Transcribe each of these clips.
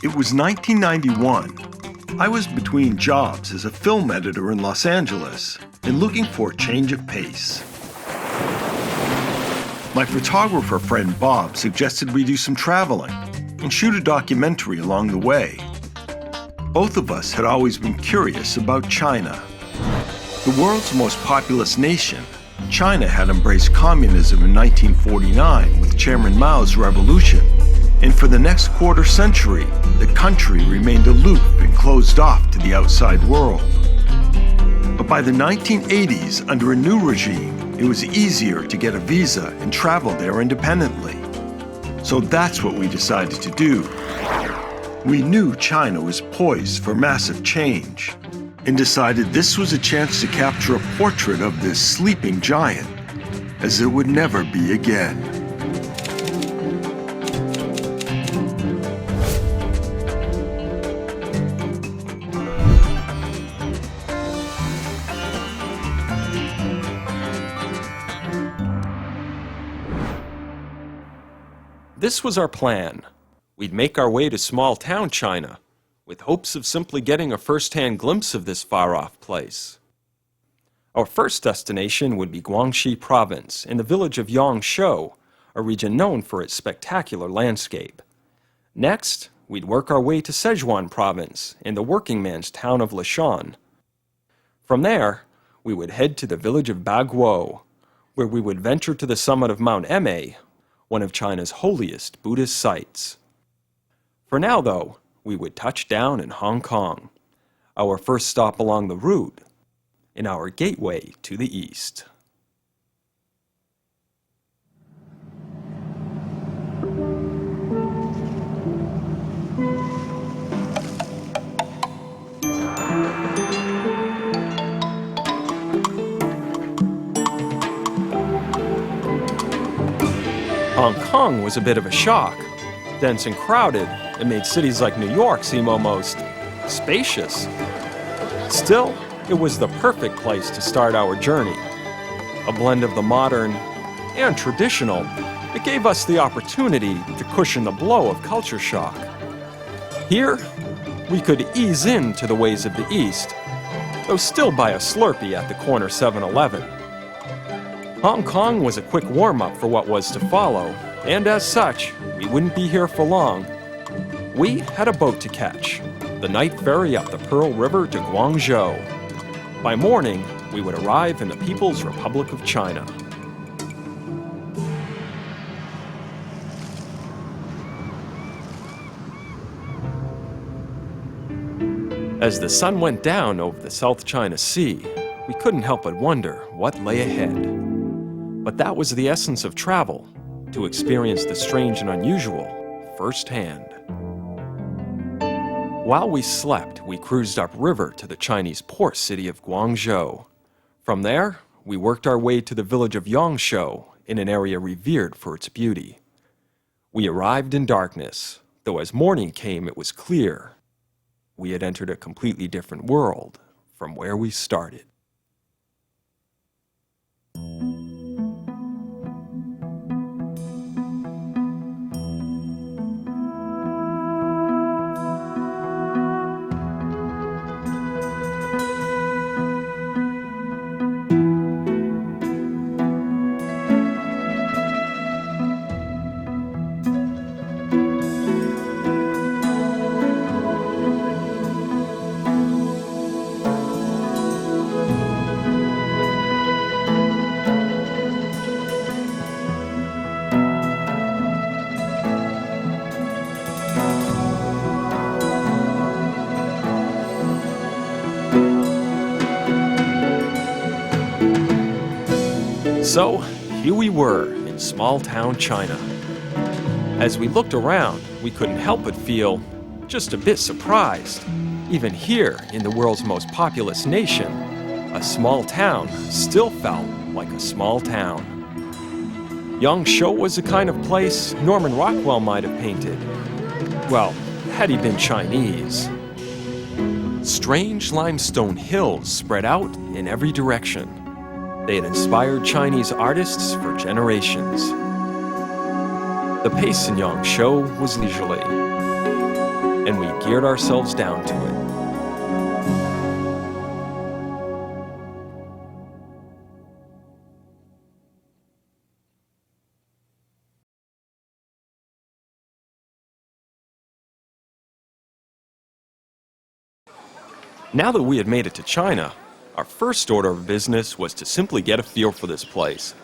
It was 1991. I was between jobs as a film editor in Los Angeles and looking for a change of pace. My photographer friend Bob suggested we do some traveling and shoot a documentary along the way. Both of us had always been curious about China. The world's most populous nation, China had embraced communism in 1949 with Chairman Mao's revolution, and for the next quarter century, the country remained aloof and closed off to the outside world. But by the 1980s, under a new regime, it was easier to get a visa and travel there independently. So that's what we decided to do. We knew China was poised for massive change and decided this was a chance to capture a portrait of this sleeping giant, as it would never be again. This was our plan. We'd make our way to small-town China, with hopes of simply getting a first-hand glimpse of this far-off place. Our first destination would be Guangxi Province, in the village of Yangshou, a region known for its spectacular landscape. Next, we'd work our way to Sichuan Province, in the working man's town of Lishan. From there, we would head to the village of Baguo, where we would venture to the summit of Mount Emei, one of China's holiest Buddhist sites. For now, though, we would touch down in Hong Kong, our first stop along the route, in our gateway to the east. Hong Kong was a bit of a shock. Dense and crowded, it made cities like New York seem almost spacious. Still, it was the perfect place to start our journey. A blend of the modern and traditional, it gave us the opportunity to cushion the blow of culture shock. Here, we could ease into the ways of the East, though still buy a Slurpee at the corner 7-Eleven. Hong Kong was a quick warm-up for what was to follow, and as such, we wouldn't be here for long. We had a boat to catch, the night ferry up the Pearl River to Guangzhou. By morning, we would arrive in the People's Republic of China. As the sun went down over the South China Sea, we couldn't help but wonder what lay ahead. But that was the essence of travel, to experience the strange and unusual firsthand. While we slept, we cruised upriver to the Chinese port city of Guangzhou. From there, we worked our way to the village of Yangshou, in an area revered for its beauty. We arrived in darkness, though as morning came it was clear. We had entered a completely different world from where we started. So, here we were in small-town China. As we looked around, we couldn't help but feel just a bit surprised. Even here, in the world's most populous nation, a small town still felt like a small town. Yangshou was the kind of place Norman Rockwell might have painted. Well, had he been Chinese. Strange limestone hills spread out in every direction. They had inspired Chinese artists for generations. The pace in Yangshou was leisurely. and we geared ourselves down to it. Now that we had made it to China, our first order of business was to simply get a feel for this place.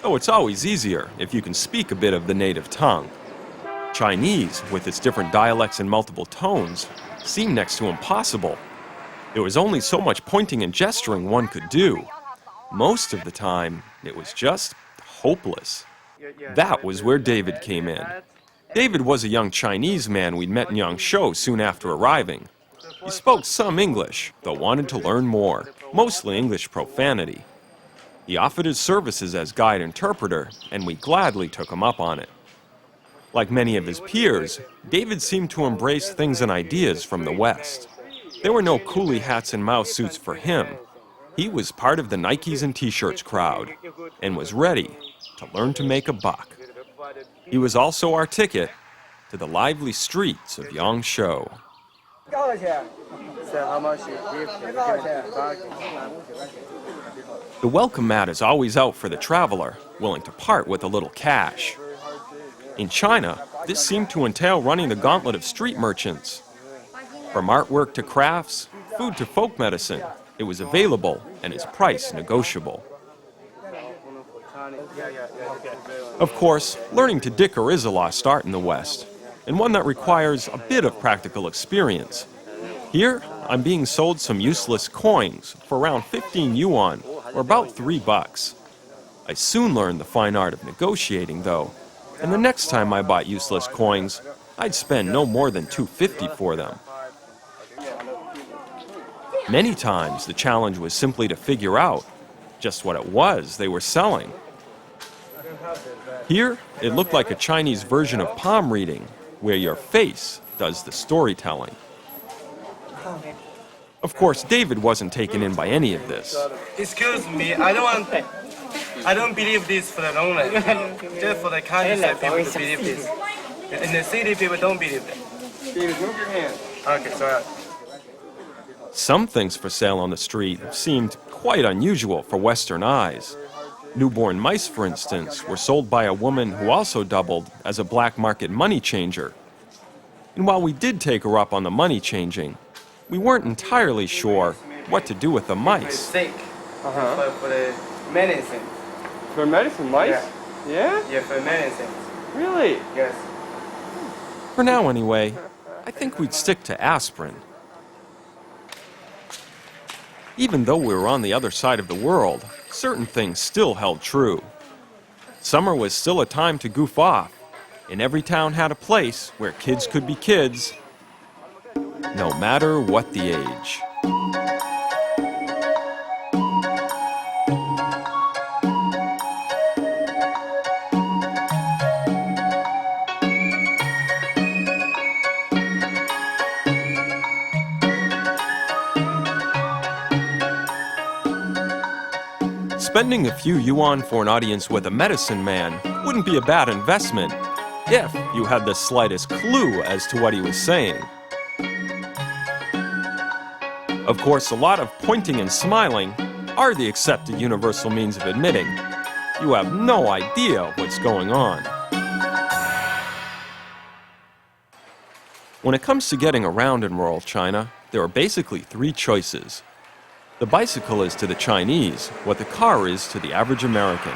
Though it's always easier if you can speak a bit of the native tongue. Chinese, with its different dialects and multiple tones, seemed next to impossible. There was only so much pointing and gesturing one could do. Most of the time, it was just hopeless. That was where David came in. David was a young Chinese man we'd met in Yangshuo soon after arriving. He spoke some English, though wanted to learn more, mostly English profanity. He offered his services as guide interpreter, and we gladly took him up on it. Like many of his peers, David seemed to embrace things and ideas from the West. There were no coolie hats and mouse suits for him. He was part of the Nikes and T-shirts crowd, and was ready to learn to make a buck. He was also our ticket to the lively streets of Yangshuo. The welcome mat is always out for the traveler, willing to part with a little cash. In China, this seemed to entail running the gauntlet of street merchants. From artwork to crafts, food to folk medicine, it was available and its price negotiable. Of course, learning to dicker is a lost art in the West, and one that requires a bit of practical experience. Here, I'm being sold some useless coins for around 15 yuan, or about $3. I soon learned the fine art of negotiating, though, and the next time I bought useless coins, I'd spend no more than $2.50 for them. Many times, the challenge was simply to figure out just what it was they were selling. Here, it looked like a Chinese version of palm reading, where your face does the storytelling. Of course, David wasn't taken in by any of this. Excuse me, I don't believe this for the lonely. Just for the countryside people to believe this. In the city, people don't believe it. David, move your hand. Okay, sorry. Some things for sale on the street seemed quite unusual for Western eyes. Newborn mice, for instance, were sold by a woman who also doubled as a black market money changer. And while we did take her up on the money changing, we weren't entirely sure what to do with the mice. Sick. For the medicine. For medicine, mice? Yeah? Yeah, for medicine. Really? Yes. For now, anyway, I think we'd stick to aspirin. Even though we were on the other side of the world, certain things still held true. Summer was still a time to goof off, and every town had a place where kids could be kids, no matter what the age. Spending a few yuan for an audience with a medicine man wouldn't be a bad investment if you had the slightest clue as to what he was saying. Of course, a lot of pointing and smiling are the accepted universal means of admitting you have no idea what's going on. When it comes to getting around in rural China, there are basically three choices. The bicycle is to the Chinese what the car is to the average American.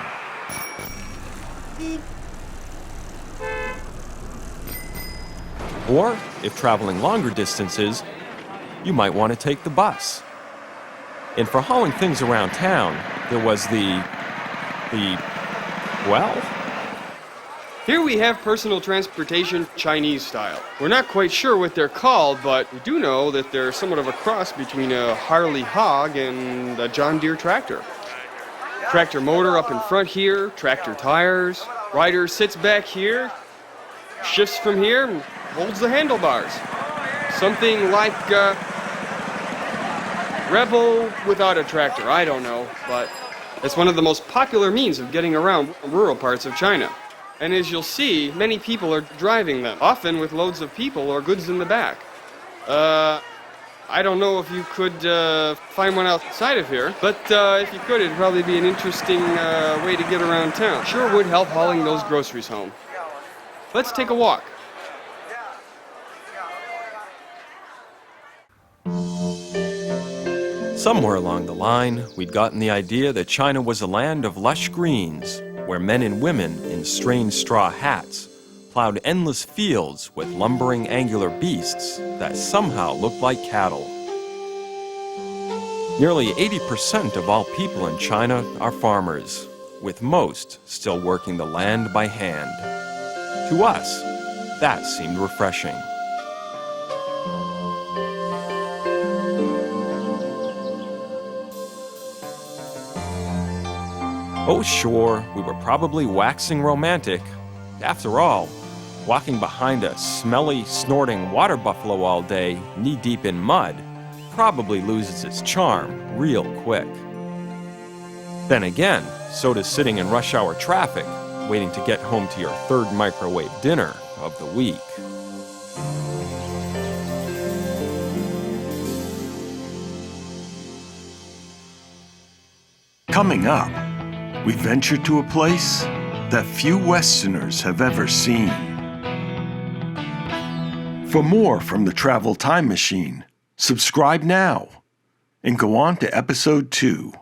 Or, if traveling longer distances, you might want to take the bus. And for hauling things around town, there was well, Here we have personal transportation Chinese style. We're not quite sure what they're called, but we do know that they're somewhat of a cross between a Harley hog and a John Deere tractor. Tractor motor up in front here, tractor tires, rider sits back here, shifts from here, and holds the handlebars. Something like Rebel without a tractor, I don't know, but it's one of the most popular means of getting around rural parts of China. And as you'll see, many people are driving them, often with loads of people or goods in the back. I don't know if you could find one outside of here, but if you could, it'd probably be an interesting way to get around town. Sure would help hauling those groceries home. Let's take a walk. Somewhere along the line, we'd gotten the idea that China was a land of lush greens, where men and women in strange straw hats plowed endless fields with lumbering angular beasts that somehow looked like cattle. Nearly 80% of all people in China are farmers, with most still working the land by hand. To us, that seemed refreshing. Oh, sure, we were probably waxing romantic. After all, walking behind a smelly, snorting water buffalo all day, knee-deep in mud, probably loses its charm real quick. Then again, so does sitting in rush hour traffic, waiting to get home to your third microwave dinner of the week. Coming up, we venture to a place that few Westerners have ever seen. For more from the Travel Time Machine, subscribe now and go on to episode 2.